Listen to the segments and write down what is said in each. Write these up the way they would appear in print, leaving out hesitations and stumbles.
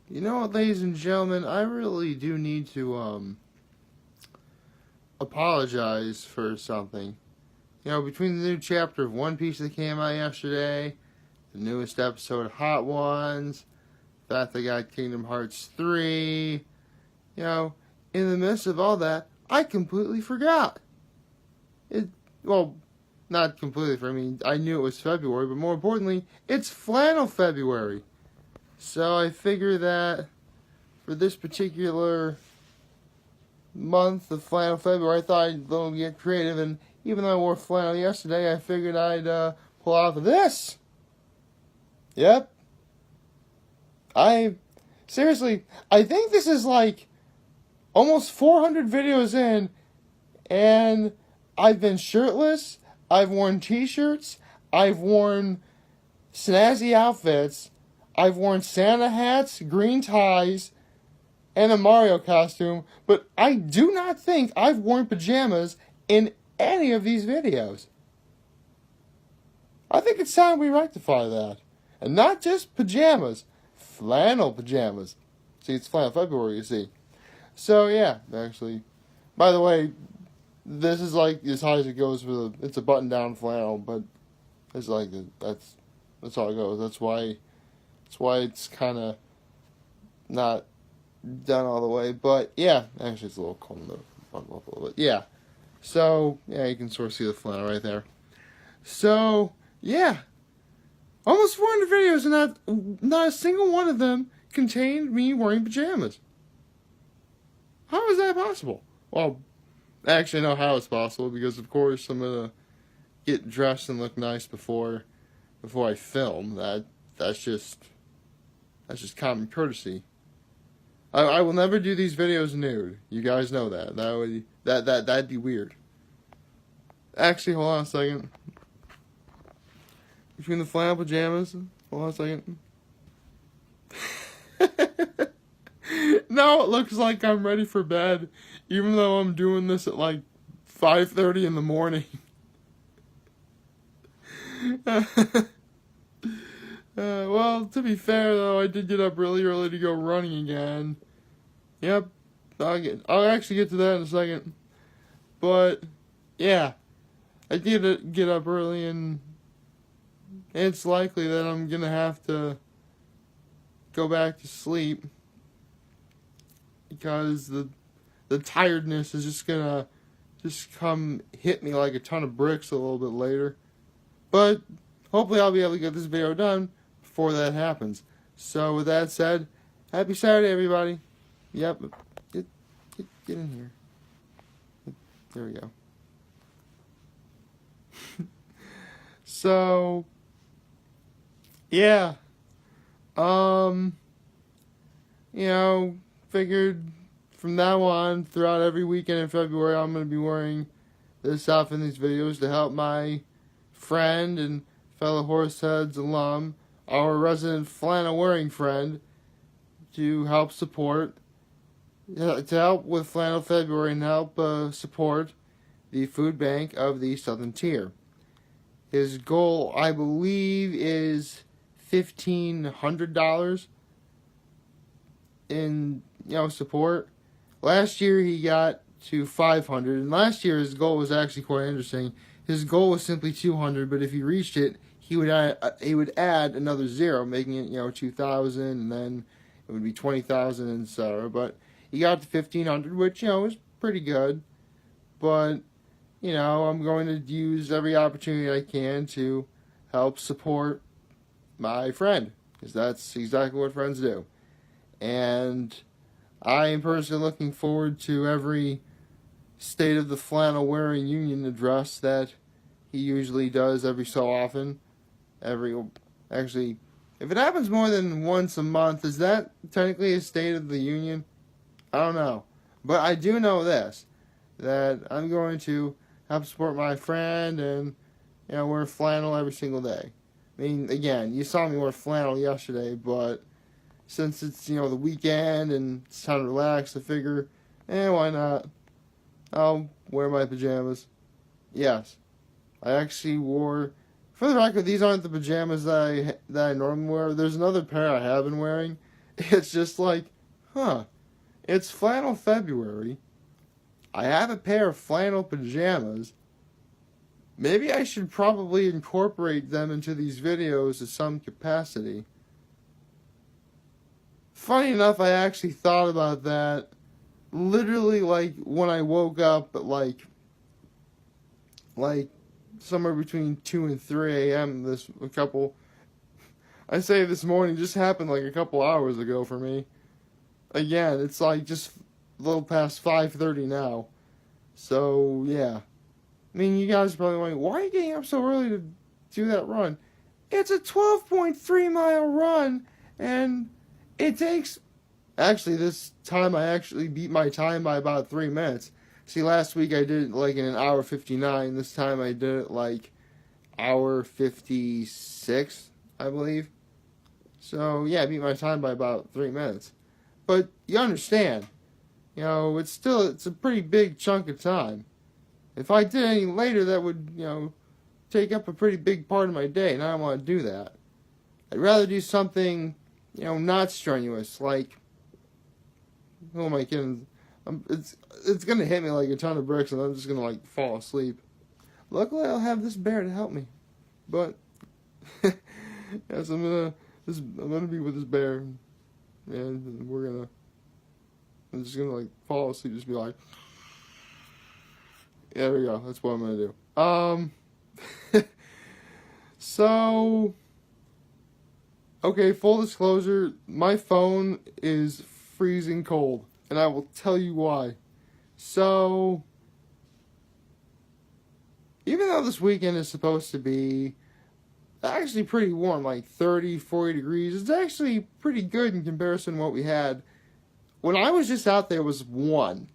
You know what, ladies and gentlemen, I really do need to apologize for something. You know, between the new chapter of One Piece that came out yesterday, the newest episode of Hot Ones, the fact that I got Kingdom Hearts 3, you know, in the midst of all that, I completely forgot. Well, not completely for me. I knew it was February, but more importantly, it's Flannel February. So I figure that for this particular month of Flannel February, I thought I'd get creative, and even though I wore flannel yesterday, I figured I'd pull out this. Yep. Seriously, I think this is like almost 400 videos in, and I've been shirtless, I've worn t-shirts, I've worn snazzy outfits, I've worn Santa hats, green ties, and a Mario costume, but I do not think I've worn pajamas in any of these videos. I think it's time we rectify that. And not just pajamas, flannel pajamas. See, it's Flannel February, you see. So, yeah, actually. By the way, this is like as high as it goes it's a button-down flannel, but it's like, that's all it goes. That's why it's kind of not done all the way. But, yeah, actually it's a little cold to button up a little bit. Yeah. So, yeah, you can sort of see the flannel right there. So, yeah. Almost 400 videos, and not a single one of them contained me wearing pajamas. How is that possible? Well, I actually know how it's possible, because of course I'm gonna get dressed and look nice before I film. That's just common courtesy. I will never do these videos nude. You guys know that. That'd be weird. Actually, hold on a second. Between the flannel pajamas, hold on a second. Now it looks like I'm ready for bed, even though I'm doing this at like 5:30 in the morning. Well, to be fair though, I did get up really early to go running again. Yep, I'll actually get to that in a second. But yeah, I did get up early, and it's likely that I'm gonna have to go back to sleep, because the tiredness is just gonna come hit me like a ton of bricks a little bit later. But hopefully I'll be able to get this video done before that happens. So with that said, happy Saturday, everybody. Yep, get in here. There we go. So yeah, figured from now on, throughout every weekend in February, I'm going to be wearing this outfit in these videos to help my friend and fellow Horseheads alum, our resident flannel wearing friend, to help with Flannel February and help support the food bank of the Southern Tier. His goal, I believe, is $1,500 in support. Last year he got to 500, and last year his goal was actually quite interesting. His goal was simply 200, but if he reached it, he would add another zero, making it 2,000, and then it would be 20,000, etc. But he got to 1,500, which was pretty good. But I'm going to use every opportunity I can to help support my friend, because that's exactly what friends do. And I am personally looking forward to every State of the Flannel Wearing Union address that he usually does every so often. Actually, if it happens more than once a month, is that technically a State of the Union? I don't know. But I do know this, that I'm going to help support my friend and wear flannel every single day. I mean, again, you saw me wear flannel yesterday, but since it's, the weekend and it's time to relax, I figure, why not? I'll wear my pajamas. Yes. I actually wore, for the record, these aren't the pajamas that I normally wear. There's another pair I have been wearing, It's just like, huh, it's Flannel February. I have a pair of flannel pajamas. Maybe I should probably incorporate them into these videos to some capacity. Funny enough, I actually thought about that literally like when I woke up at like somewhere between 2 and 3 a.m. I say this morning just happened like a couple hours ago for me. Again, it's like just a little past 5:30 now. So, yeah. I mean, you guys are probably wondering, why are you getting up so early to do that run? It's a 12.3-mile run, and it takes... Actually, this time I actually beat my time by about 3 minutes. See, last week I did it like in an hour 59. This time I did it like hour 56, I believe. So, yeah, I beat my time by about 3 minutes. But you understand, it's a pretty big chunk of time. If I did any later, that would, take up a pretty big part of my day, and I don't want to do that. I'd rather do something, not strenuous, like, who am I kidding? It's going to hit me like a ton of bricks, and I'm just going to, like, fall asleep. Luckily, I'll have this bear to help me. But, yes, I'm gonna be with this bear, and I'm just gonna, like, fall asleep, just be like, yeah, there we go, that's what I'm gonna do. So, okay, full disclosure, my phone is freezing cold, and I will tell you why. So, even though this weekend is supposed to be actually pretty warm, like 30, 40 degrees, it's actually pretty good in comparison to what we had. When I was just out there, it was 1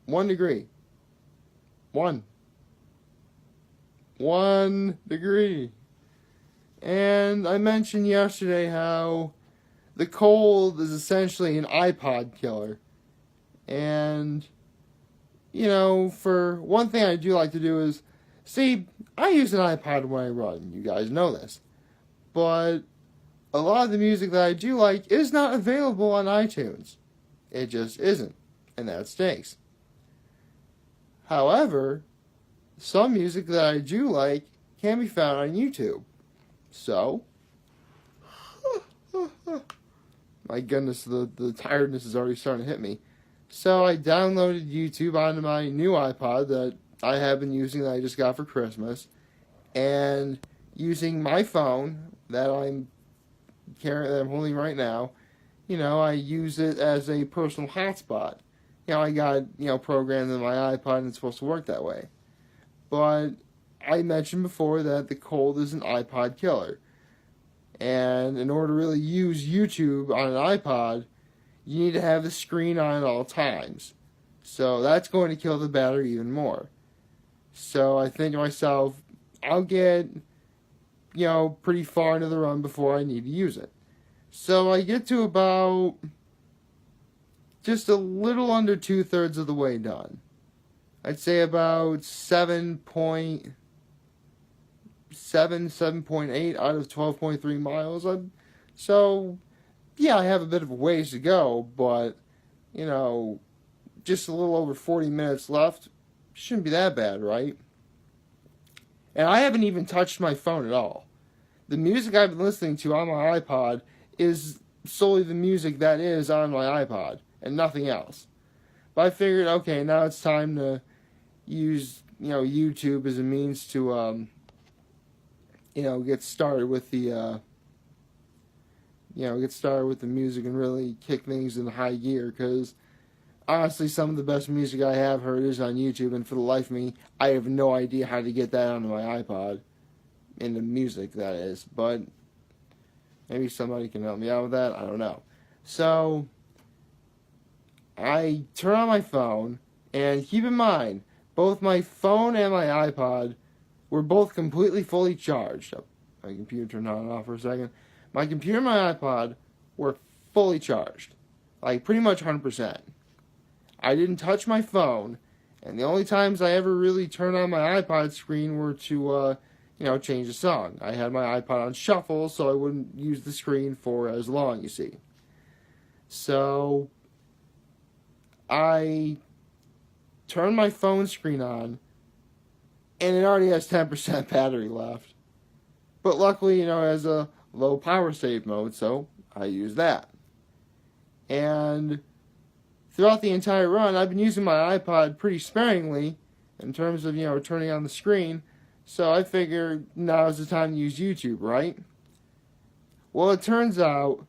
degree. 1 degree. And I mentioned yesterday how the cold is essentially an iPod killer. And, for one thing I do like to do is, see, I use an iPod when I run. You guys know this. But a lot of the music that I do like is not available on iTunes. It just isn't. And that stinks. However, some music that I do like can be found on YouTube. So, my goodness, the tiredness is already starting to hit me. So I downloaded YouTube onto my new iPod that I have been using, that I just got for Christmas. And using my phone that I'm holding right now, I use it as a personal hotspot. I got, programmed in my iPod, and it's supposed to work that way. But I mentioned before that the cold is an iPod killer. And in order to really use YouTube on an iPod, you need to have the screen on at all times. So that's going to kill the battery even more. So I think to myself, I'll get, pretty far into the run before I need to use it. So I get to about just a little under 2/3 of the way done. I'd say about 7.8 out of 12.3 miles. So, yeah, I have a bit of a ways to go, but, just a little over 40 minutes left. Shouldn't be that bad, right? And I haven't even touched my phone at all. The music I've been listening to on my iPod is solely the music that is on my iPod and nothing else. But I figured, okay, now it's time to use, YouTube as a means to, get started with the, music and really kick things into high gear, because honestly, some of the best music I have heard is on YouTube, and for the life of me, I have no idea how to get that onto my iPod, into music, that is, but maybe somebody can help me out with that, I don't know. So, I turn on my phone, and keep in mind, both my phone and my iPod were both completely fully charged. My computer turned on and off for a second. My computer and my iPod were fully charged, like pretty much 100%. I didn't touch my phone, and the only times I ever really turned on my iPod screen were to, change the song. I had my iPod on shuffle so I wouldn't use the screen for as long, you see. So I turned my phone screen on, and it already has 10% battery left. But luckily, it has a low power save mode, so I use that. And throughout the entire run, I've been using my iPod pretty sparingly in terms of, turning on the screen. So I figured now's the time to use YouTube, right? Well, it turns out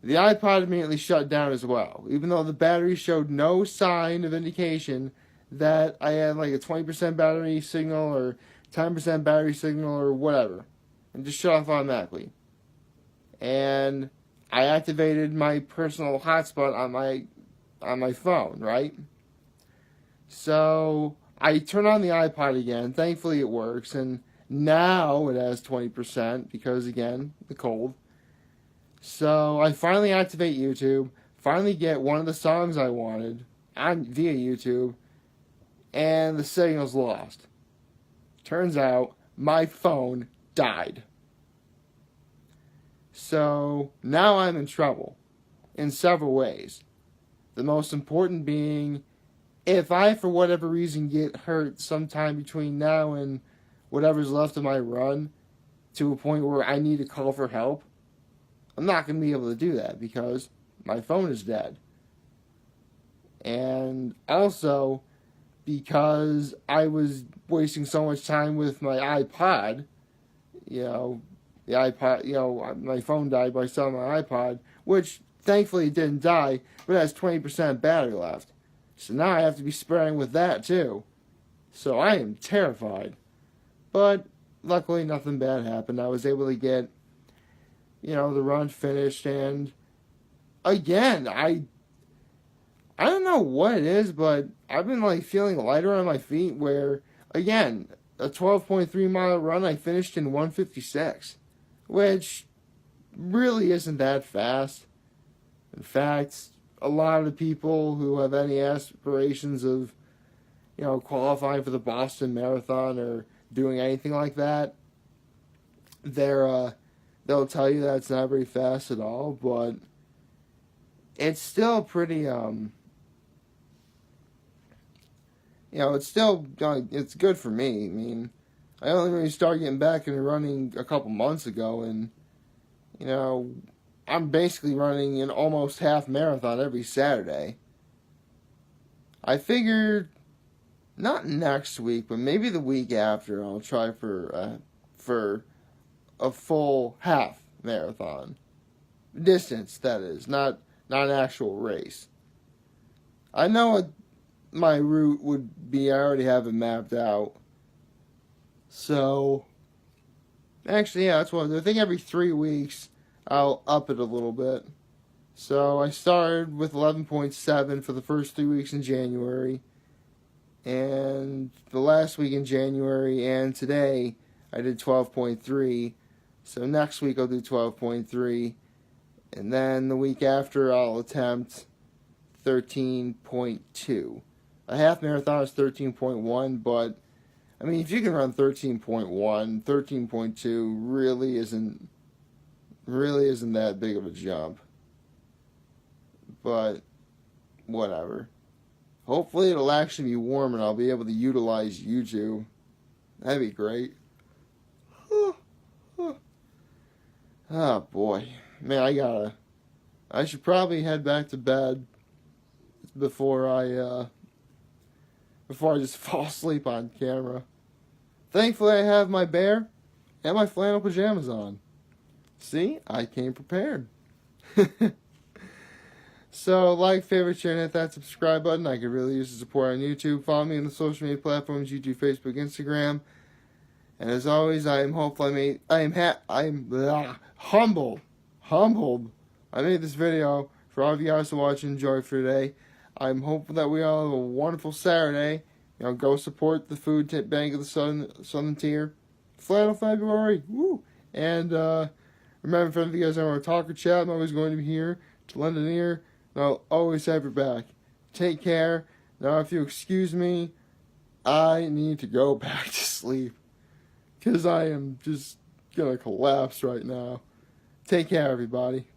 the iPod immediately shut down as well, even though the battery showed no sign of indication that I had like a 20% battery signal or 10% battery signal or whatever. And just shut off automatically. And I activated my personal hotspot on my phone, right? So I turn on the iPod again. Thankfully it works, and now it has 20% because, again, the cold. So I finally activate YouTube, finally get one of the songs I wanted via YouTube, and the signal's lost. Turns out my phone died. So now I'm in trouble in several ways. The most important being, if I, for whatever reason, get hurt sometime between now and whatever's left of my run to a point where I need to call for help, I'm not going to be able to do that because my phone is dead. And also, because I was wasting so much time with my iPod, the iPod, my phone died by selling my iPod, which thankfully it didn't die, but it has 20% battery left. So now I have to be sparing with that too. So I am terrified. But luckily nothing bad happened. I was able to get, the run finished, and again, I don't know what it is, but I've been feeling lighter on my feet where, again, a 12.3 mile run I finished in 1:56, which really isn't that fast. In fact, a lot of the people who have any aspirations of, qualifying for the Boston Marathon or doing anything like that, they'll tell you that it's not very fast at all, but it's still pretty, it's good for me. I mean, I only really started getting back into running a couple months ago, and, I'm basically running an almost half marathon every Saturday. I figured, not next week, but maybe the week after, I'll try for a full half marathon. Distance, that is, not an actual race. I know what my route would be. I already have it mapped out. So, actually, yeah, that's what I think every 3 weeks I'll up it a little bit. So I started with 11.7 for the first 3 weeks in January, and the last week in January and today I did 12.3. So next week I'll do 12.3, and then the week after I'll attempt 13.2. A half marathon is 13.1, but I mean, if you can run 13.1, 13.2 really isn't that big of a jump. But whatever. Hopefully it'll actually be warm and I'll be able to utilize YouTube. That'd be great. Oh boy. Man, I should probably head back to bed before I just fall asleep on camera. Thankfully I have my bear and my flannel pajamas on. See, I came prepared. So, like, favorite, share, and hit that subscribe button. I could really use the support on YouTube. Follow me on the social media platforms, YouTube, Facebook, Instagram. And as always, I am hopeful humbled. I made this video for all of you guys to watch and enjoy for today. I'm hopeful that we all have a wonderful Saturday. Go support the food bank of the Southern Tier. Flannel February. Woo! And, remember, if you guys ever want to talk or chat, I'm always going to be here to lend an ear. And I'll always have your back. Take care. Now, if you excuse me, I need to go back to sleep. because I am just going to collapse right now. Take care, everybody.